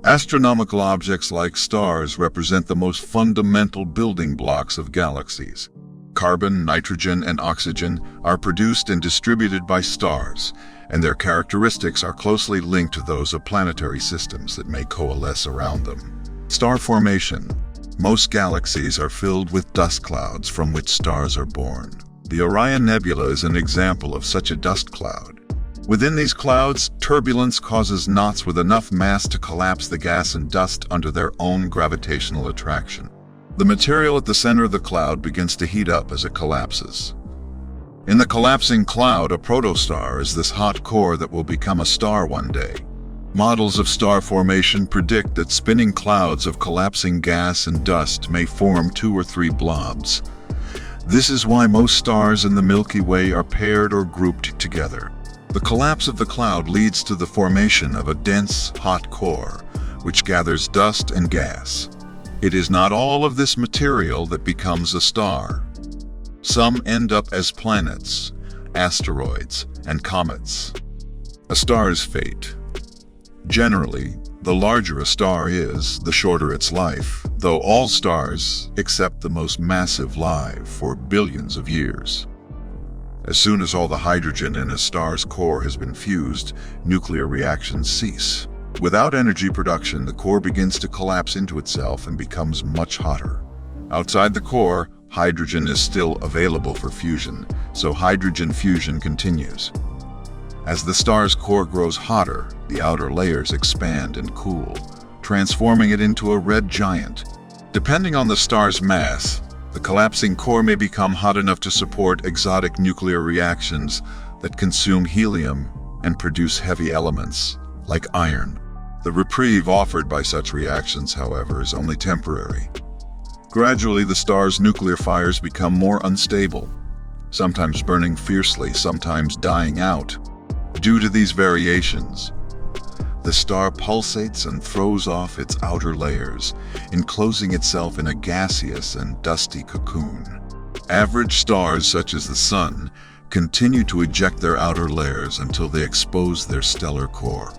Astronomical objects like stars represent the most fundamental building blocks of galaxies. Carbon, nitrogen, and oxygen are produced and distributed by stars, and their characteristics are closely linked to those of planetary systems that may coalesce around them. Star formation. Most galaxies are filled with dust clouds from which stars are born. The Orion Nebula is an example of such a dust cloud. Within these clouds, turbulence causes knots with enough mass to collapse the gas and dust under their own gravitational attraction. The material at the center of the cloud begins to heat up as it collapses. In the collapsing cloud, a protostar is this hot core that will become a star one day. Models of star formation predict that spinning clouds of collapsing gas and dust may form 2 or 3 blobs. This is why most stars in the Milky Way are paired or grouped together. The collapse of the cloud leads to the formation of a dense, hot core, which gathers dust and gas. It is not all of this material that becomes a star. Some end up as planets, asteroids, and comets. A star's fate. Generally, the larger a star is, the shorter its life, though all stars, except the most massive, live for billions of years. As soon as all the hydrogen in a star's core has been fused, nuclear reactions cease. Without energy production, the core begins to collapse into itself and becomes much hotter. Outside the core, hydrogen is still available for fusion, so hydrogen fusion continues. As the star's core grows hotter, the outer layers expand and cool, transforming it into a red giant. Depending on the star's mass, the collapsing core may become hot enough to support exotic nuclear reactions that consume helium and produce heavy elements, like iron. The reprieve offered by such reactions, however, is only temporary. Gradually, the star's nuclear fires become more unstable, sometimes burning fiercely, sometimes dying out. Due to these variations, the star pulsates and throws off its outer layers, enclosing itself in a gaseous and dusty cocoon. Average stars, such as the Sun, continue to eject their outer layers until they expose their stellar core.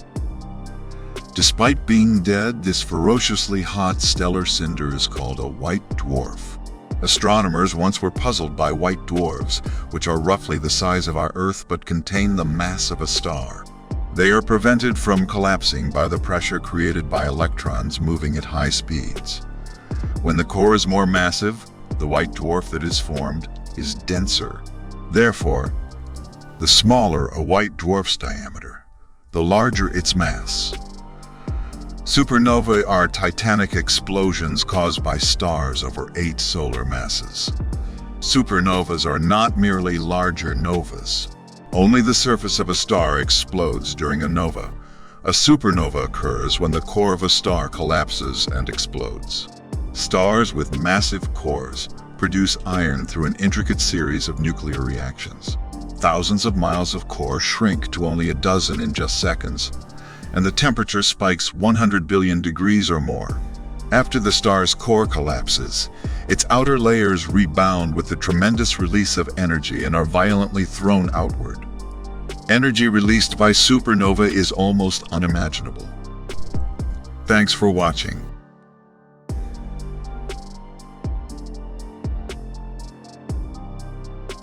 Despite being dead, this ferociously hot stellar cinder is called a white dwarf. Astronomers once were puzzled by white dwarfs, which are roughly the size of our Earth but contain the mass of a star. They are prevented from collapsing by the pressure created by electrons moving at high speeds. When the core is more massive, the white dwarf that is formed is denser. Therefore, the smaller a white dwarf's diameter, the larger its mass. Supernovae are titanic explosions caused by stars over 8 solar masses. Supernovas are not merely larger novas. Only the surface of a star explodes during a nova. A supernova occurs when the core of a star collapses and explodes. Stars with massive cores produce iron through an intricate series of nuclear reactions. Thousands of miles of core shrink to only a dozen in just seconds, and the temperature spikes 100 billion degrees or more. After the star's core collapses, its outer layers rebound with the tremendous release of energy and are violently thrown outward. Energy released by supernova is almost unimaginable. Thanks for watching.